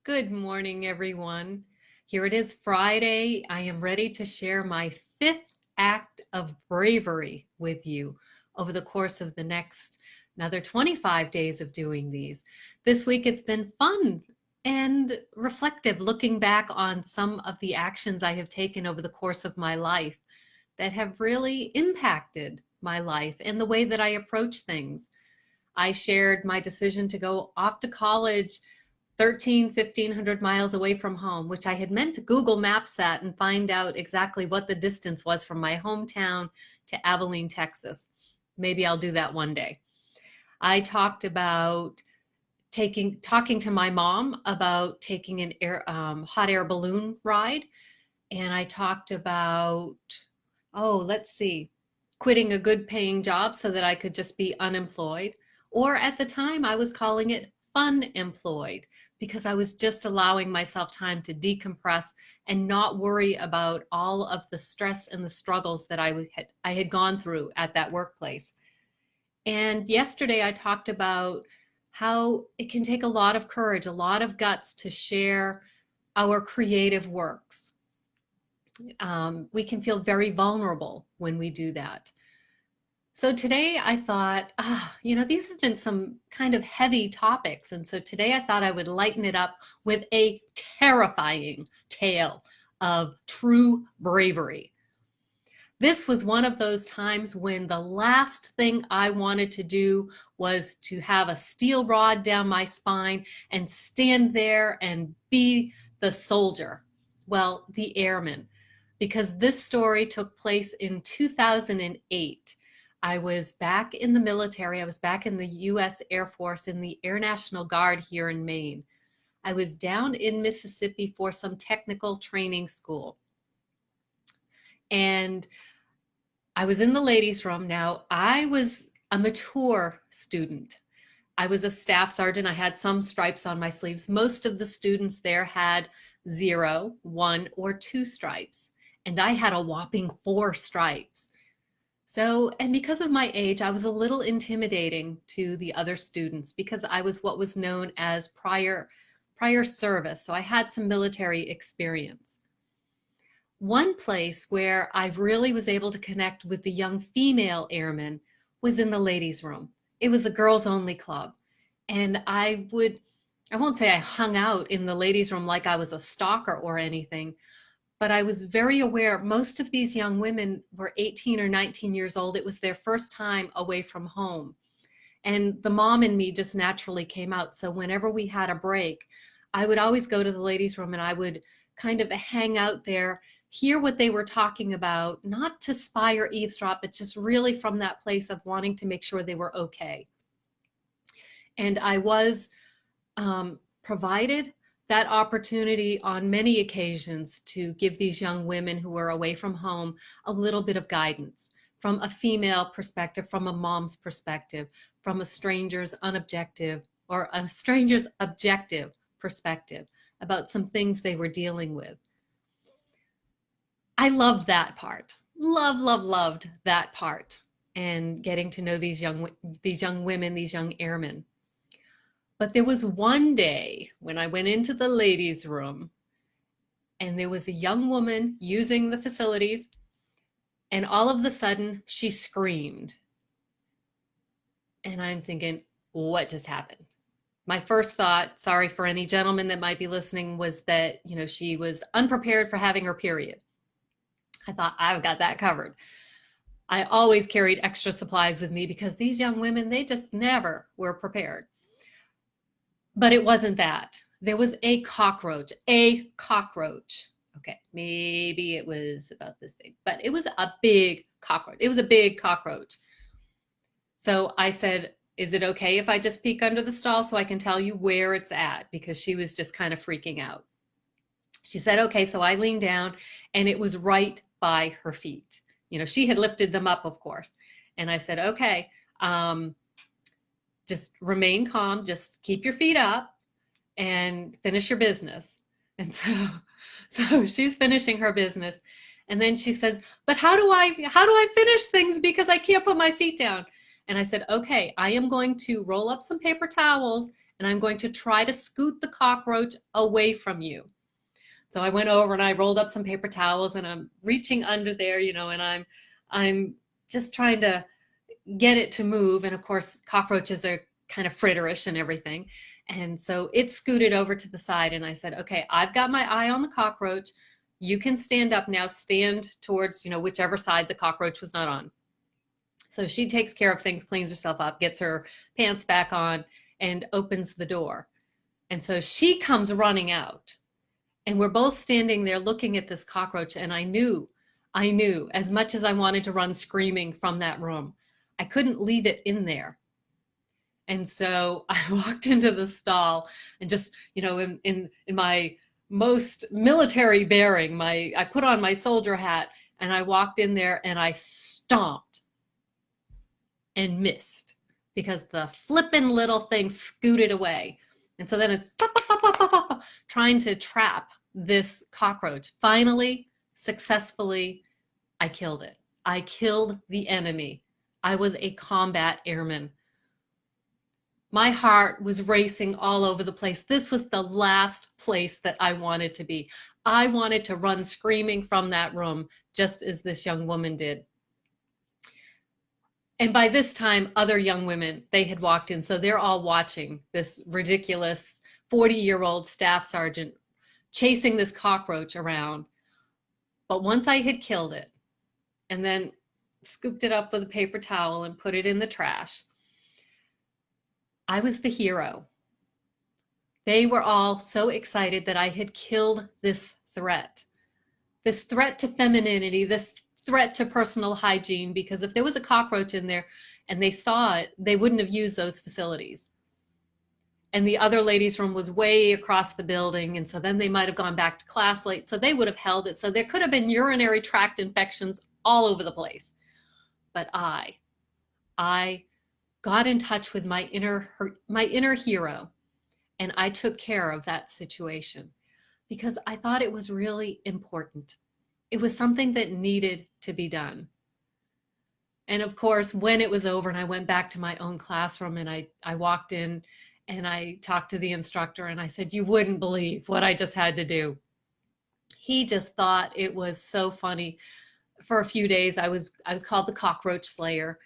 Good morning, everyone. Here it is Friday. I am ready to share my fifth act of bravery with you over the course of the next another 25 days of doing these. This week it's been fun and reflective, looking back on some of the actions I have taken over the course of my life that have really impacted my life and the way that I approach things. I shared my decision to go off to college 1,500 miles away from home, which I had meant to Google Maps that and find out exactly what the distance was from my hometown to Abilene, Texas. Maybe I'll do that one day. I talked about talking to my mom about taking an hot air balloon ride, and I talked about let's see, quitting a good paying job so that I could just be unemployed. Or at the time, I was calling it fun employed because I was just allowing myself time to decompress and not worry about all of the stress and the struggles that I had gone through at that workplace. And yesterday I talked about how it can take a lot of courage, a lot of guts to share our creative works. We can feel very vulnerable when we do that. So today I thought, these have been some kind of heavy topics. And so today I thought I would lighten it up with a terrifying tale of true bravery. This was one of those times when the last thing I wanted to do was to have a steel rod down my spine and stand there and be the soldier. Well, the airman, because this story took place in 2008. I was back in the military. I was back in the U.S. Air Force in the Air National Guard here in Maine. I was down in Mississippi for some technical training school. And I was in the ladies' room. Now, I was a mature student. I was a staff sergeant. I had some stripes on my sleeves. Most of the students there had 0, 1, or 2 stripes. And I had a whopping 4 stripes. So, and because of my age, I was a little intimidating to the other students because I was what was known as prior service. So I had some military experience. One place where I really was able to connect with the young female airmen was in the ladies' room. It was a girls only club. And I won't say I hung out in the ladies' room like I was a stalker or anything, but I was very aware most of these young women were 18 or 19 years old. It was their first time away from home. And the mom in me just naturally came out. So whenever we had a break, I would always go to the ladies' room and I would kind of hang out there, hear what they were talking about, not to spy or eavesdrop, but just really from that place of wanting to make sure they were okay. And I was provided that opportunity on many occasions to give these young women who were away from home a little bit of guidance from a female perspective, from a mom's perspective, from a stranger's unobjective or a stranger's objective perspective about some things they were dealing with. I loved that part. Loved that part, and getting to know these young women, these young airmen. But there was one day when I went into the ladies' room and there was a young woman using the facilities, and all of a sudden she screamed. And I'm thinking, what just happened? My first thought, sorry for any gentlemen that might be listening, was that, she was unprepared for having her period. I thought, I've got that covered. I always carried extra supplies with me because these young women, they just never were prepared. But it wasn't that. There was a cockroach. Okay, maybe it was about this big, but it was a big cockroach. It was a big cockroach. So I said, is it okay if I just peek under the stall so I can tell you where it's at? Because she was just kind of freaking out. She said, okay. So I leaned down and it was right by her feet. She had lifted them up, of course. And I said, okay, just remain calm, just keep your feet up and finish your business. And so she's finishing her business. And then she says, but how do I finish things because I can't put my feet down? And I said, okay, I am going to roll up some paper towels and I'm going to try to scoot the cockroach away from you. So I went over and I rolled up some paper towels and I'm reaching under there, and I'm just trying to get it to move. And of course, cockroaches are kind of fritterish and everything. And so it scooted over to the side and I said, okay, I've got my eye on the cockroach. You can stand up now, stand towards, whichever side the cockroach was not on. So she takes care of things, cleans herself up, gets her pants back on, and opens the door. And so she comes running out. And we're both standing there looking at this cockroach. And I knew, as much as I wanted to run screaming from that room, I couldn't leave it in there. And so I walked into the stall and just, in my most military bearing, I put on my soldier hat and I walked in there and I stomped and missed because the flippin' little thing scooted away. And so then it's trying to trap this cockroach. Finally, successfully, I killed it. I killed the enemy. I was a combat airman. My heart was racing all over the place. This was the last place that I wanted to be. I wanted to run screaming from that room, just as this young woman did. And by this time, other young women, they had walked in. So they're all watching this ridiculous 40-year-old staff sergeant chasing this cockroach around. But once I had killed it and then scooped it up with a paper towel and put it in the trash, I was the hero. They were all so excited that I had killed this threat to femininity, this threat to personal hygiene, because if there was a cockroach in there and they saw it, they wouldn't have used those facilities. And the other ladies' room was way across the building, and so then they might have gone back to class late, so they would have held it. So there could have been urinary tract infections all over the place. But I got in touch with my inner hero, and I took care of that situation because I thought it was really important. It was something that needed to be done. And of course, when it was over and I went back to my own classroom and I walked in and I talked to the instructor and I said, you wouldn't believe what I just had to do. He just thought it was so funny. For a few days, I was called the cockroach slayer,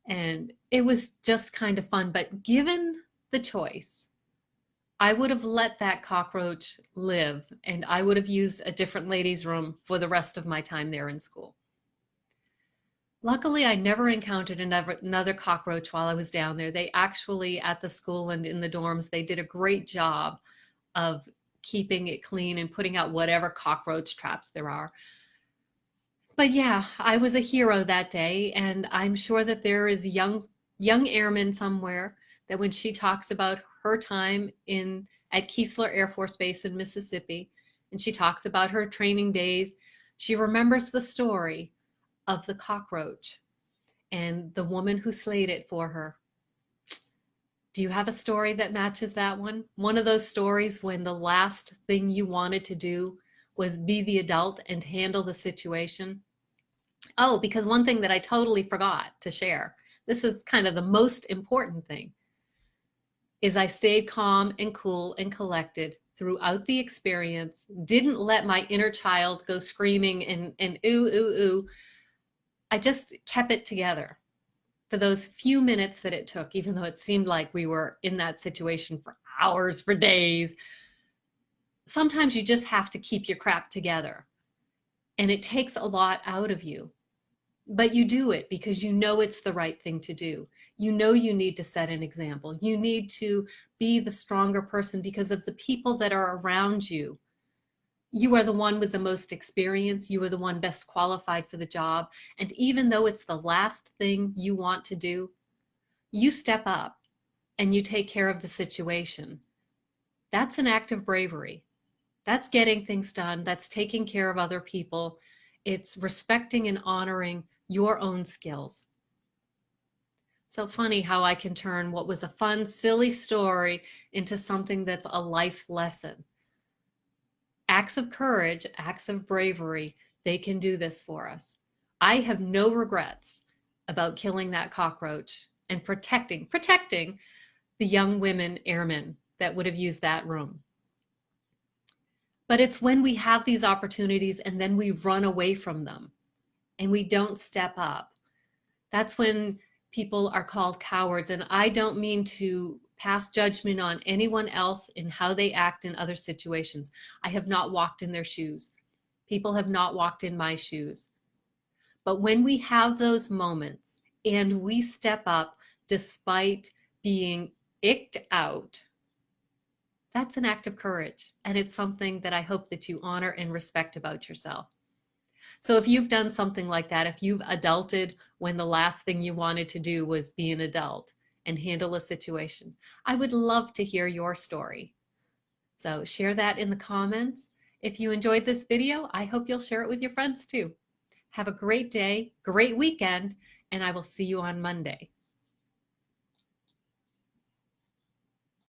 and it was just kind of fun. But given the choice, I would have let that cockroach live, and I would have used a different ladies' room for the rest of my time there in school. Luckily, I never encountered another cockroach while I was down there. They actually, at the school and in the dorms, they did a great job of keeping it clean and putting out whatever cockroach traps there are. But yeah, I was a hero that day, and I'm sure that there is a young airman somewhere that when she talks about her time at Keesler Air Force Base in Mississippi, and she talks about her training days, she remembers the story of the cockroach and the woman who slayed it for her. Do you have a story that matches that one? One of those stories when the last thing you wanted to do was be the adult and handle the situation? Oh, because one thing that I totally forgot to share, this is kind of the most important thing, is I stayed calm and cool and collected throughout the experience, didn't let my inner child go screaming and ooh, ooh, ooh. I just kept it together for those few minutes that it took, even though it seemed like we were in that situation for hours, for days. Sometimes you just have to keep your crap together, and it takes a lot out of you. But you do it because you know it's the right thing to do. You know you need to set an example. You need to be the stronger person because of the people that are around you. You are the one with the most experience. You are the one best qualified for the job. And even though it's the last thing you want to do, you step up and you take care of the situation. That's an act of bravery. That's getting things done. That's taking care of other people. It's respecting and honoring your own skills. So funny how I can turn what was a fun, silly story into something that's a life lesson. Acts of courage, acts of bravery, they can do this for us. I have no regrets about killing that cockroach and protecting the young women airmen that would have used that room. But it's when we have these opportunities and then we run away from them and we don't step up. That's when people are called cowards. And I don't mean to pass judgment on anyone else in how they act in other situations. I have not walked in their shoes. People have not walked in my shoes. But when we have those moments and we step up despite being icked out, that's an act of courage. And it's something that I hope that you honor and respect about yourself. So if you've done something like that, if you've adulted when the last thing you wanted to do was be an adult and handle a situation, I would love to hear your story. So share that in the comments. If you enjoyed this video, I hope you'll share it with your friends too. Have a great day, great weekend, and I will see you on Monday.